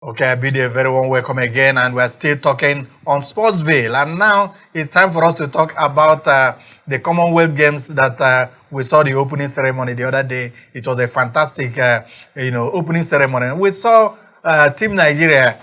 Okay, Abide, very warm welcome again, and we're still talking on Sportsville. And now it's time for us to talk about the Commonwealth Games that we saw the opening ceremony the other day. It was a fantastic, opening ceremony. And we saw Team Nigeria,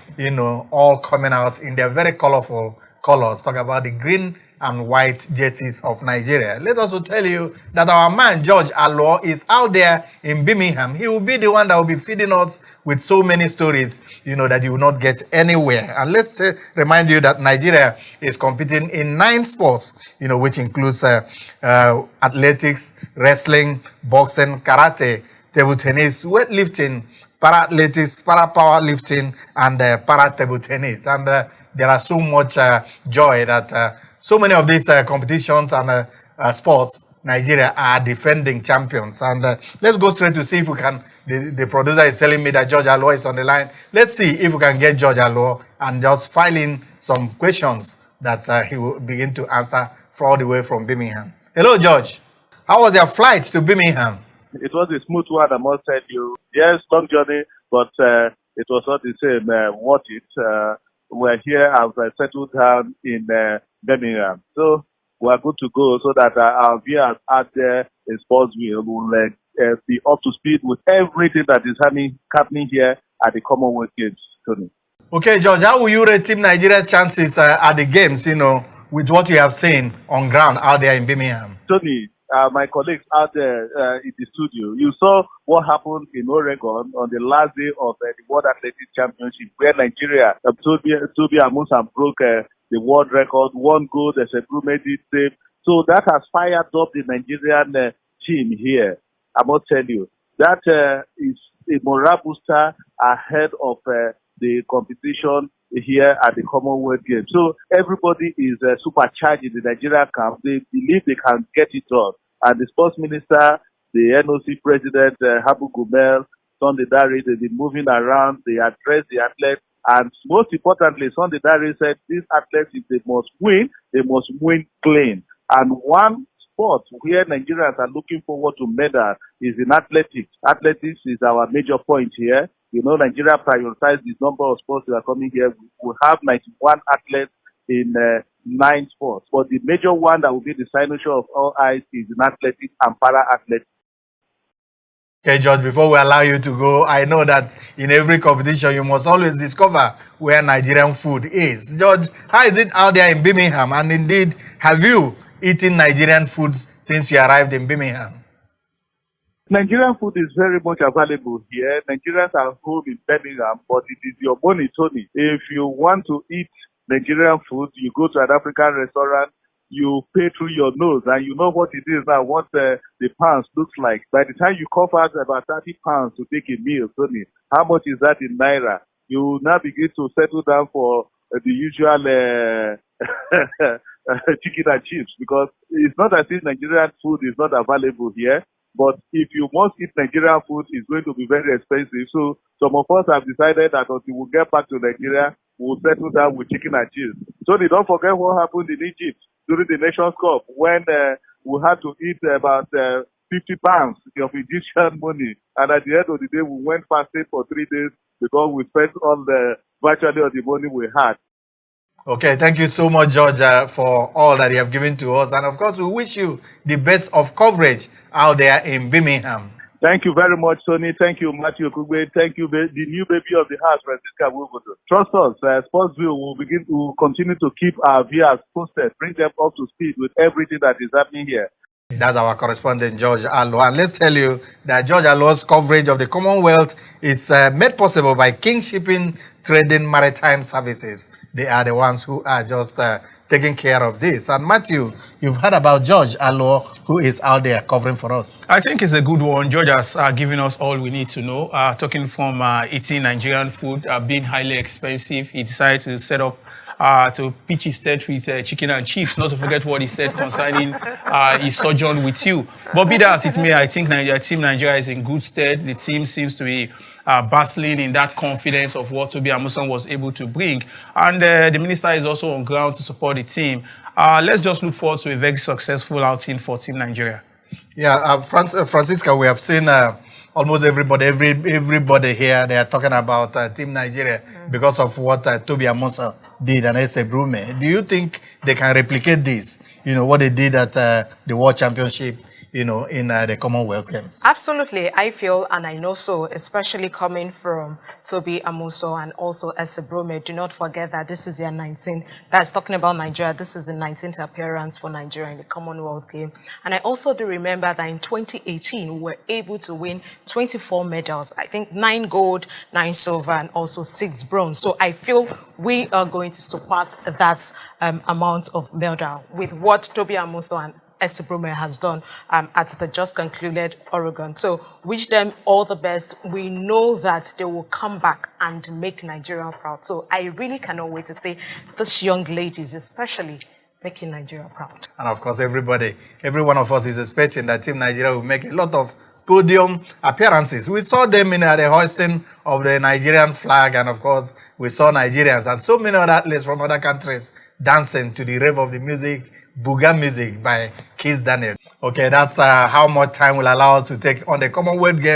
all coming out in their very colorful colors. Talk about the green and white jerseys of Nigeria. Let us tell you that our man George Alo is out there in Birmingham. He will be the one that will be feeding us with so many stories, that you will not get anywhere. And let's remind you that Nigeria is competing in 9 sports, which includes athletics, wrestling, boxing, karate, table tennis, weightlifting, para-athletics, para-powerlifting, and para-table tennis. And there are so much joy that so many of these competitions and sports, Nigeria are defending champions. And let's go straight to see if we can. The producer is telling me that George Alo is on the line. Let's see if we can get George Alo and just file in some questions that he will begin to answer all the way from Birmingham. Hello, George. How was your flight to Birmingham? It was a smooth one, I must tell you. Yes, long journey, but it was not the same. Worth it. We're here as I settled down in Birmingham. So we're good to go so that our viewers out there in Sportsville will be up to speed with everything that is happening here at the Commonwealth Games, Tony. Okay, George, how will you rate Team Nigeria's chances at the games, with what you have seen on ground out there in Birmingham? Tony, my colleagues out there in the studio, you saw what happened in Oregon on the last day of the World Athletics Championship, where Nigeria, Toby Amusan broke the world record, 1 goal, the Shekru made it save. So that has fired up the Nigerian team here. I must tell you, that is a morale booster ahead of the competition here at the Commonwealth Games. So everybody is supercharged in the Nigeria camp. They believe they can get it done. And the sports minister, the NOC president, Habu Gumel, Sunday Dari, they've been moving around. They address the athletes. And most importantly, Sunday Dari said these athletes, if they must win clean. And one sport where Nigerians are looking forward to medal is in athletics. Athletics is our major point here. Nigeria prioritized the number of sports that are coming here. We have 91 athletes in 9 sports. But the major one that will be the signature of all eyes is in athletics and para-athletics. Okay, George, before we allow you to go, I know that in every competition, you must always discover where Nigerian food is. George, how is it out there in Birmingham? And indeed, have you eaten Nigerian food since you arrived in Birmingham? Nigerian food is very much available here. Nigerians are home in Birmingham, but it is your money, Tony. If you want to eat Nigerian food, you go to an African restaurant, you pay through your nose, and you know what it is now, what the pounds looks like. By the time you cough out about 30 pounds to take a meal, Tony, how much is that in Naira? You now begin to settle down for the usual chicken and chips, because it's not as if Nigerian food is not available here. But if you must eat Nigerian food, it's going to be very expensive. So some of us have decided that until we get back to Nigeria, we'll settle down with chicken and cheese. So don't forget what happened in Egypt during the Nations Cup when we had to eat about 50 pounds of Egyptian money. And at the end of the day, we went fasting for 3 days because we spent virtually all the money we had. Okay, thank you so much, George, for all that you have given to us. And of course, we wish you the best of coverage out there in Birmingham. Thank you very much, Tony. Thank you, Matthew Kugwe. Thank you, the new baby of the house, Francisca Wubudu. Trust us, Sportsville will continue to keep our viewers posted, bring them up to speed with everything that is happening here. That's our correspondent, George Alo. And let's tell you that George Alo's coverage of the Commonwealth is made possible by King Shipping Trading Maritime Services. They are the ones who are just taking care of this. And Matthew, you've heard about George Alo, who is out there covering for us. I think it's a good one. George has given us all we need to know. Talking from eating Nigerian food, being highly expensive, he decided to set up to pitch his tent with chicken and chips, not to forget what he said concerning his sojourn with you. But be that as it may, I think Team Nigeria is in good stead. The team seems to be bustling in that confidence of what Toby Amusan was able to bring. And the minister is also on ground to support the team. Let's just look forward to a very successful outing for Team Nigeria. Yeah, Francisca, we have seen almost everybody here, they are talking about Team Nigeria because of what Toby Amusa did and Ese Brume. Do you think they can replicate this? You know, what they did at the World Championship, you know, in the Commonwealth Games? Absolutely, I feel, and I know so, especially coming from Toby Amuso and also Ese Brume. Do not forget that this is their 19th, that's talking about Nigeria, this is the 19th appearance for Nigeria in the Commonwealth game. And I also do remember that in 2018, we were able to win 24 medals. I think 9 gold, 9 silver, and also 6 bronze. So I feel we are going to surpass that amount of medal with what Toby Amuso and Ese Brume has done at the just concluded Oregon. So wish them all the best. We know that they will come back and make Nigeria proud. So I really cannot wait to see these young ladies, especially making Nigeria proud. And of course, every one of us is expecting that Team Nigeria will make a lot of podium appearances. We saw them in the hoisting of the Nigerian flag, and of course, we saw Nigerians and so many other athletes from other countries dancing to the rave of the music, Booga Music by Kiss Daniel. Okay, that's how much time will allow us to take on the Commonwealth Games.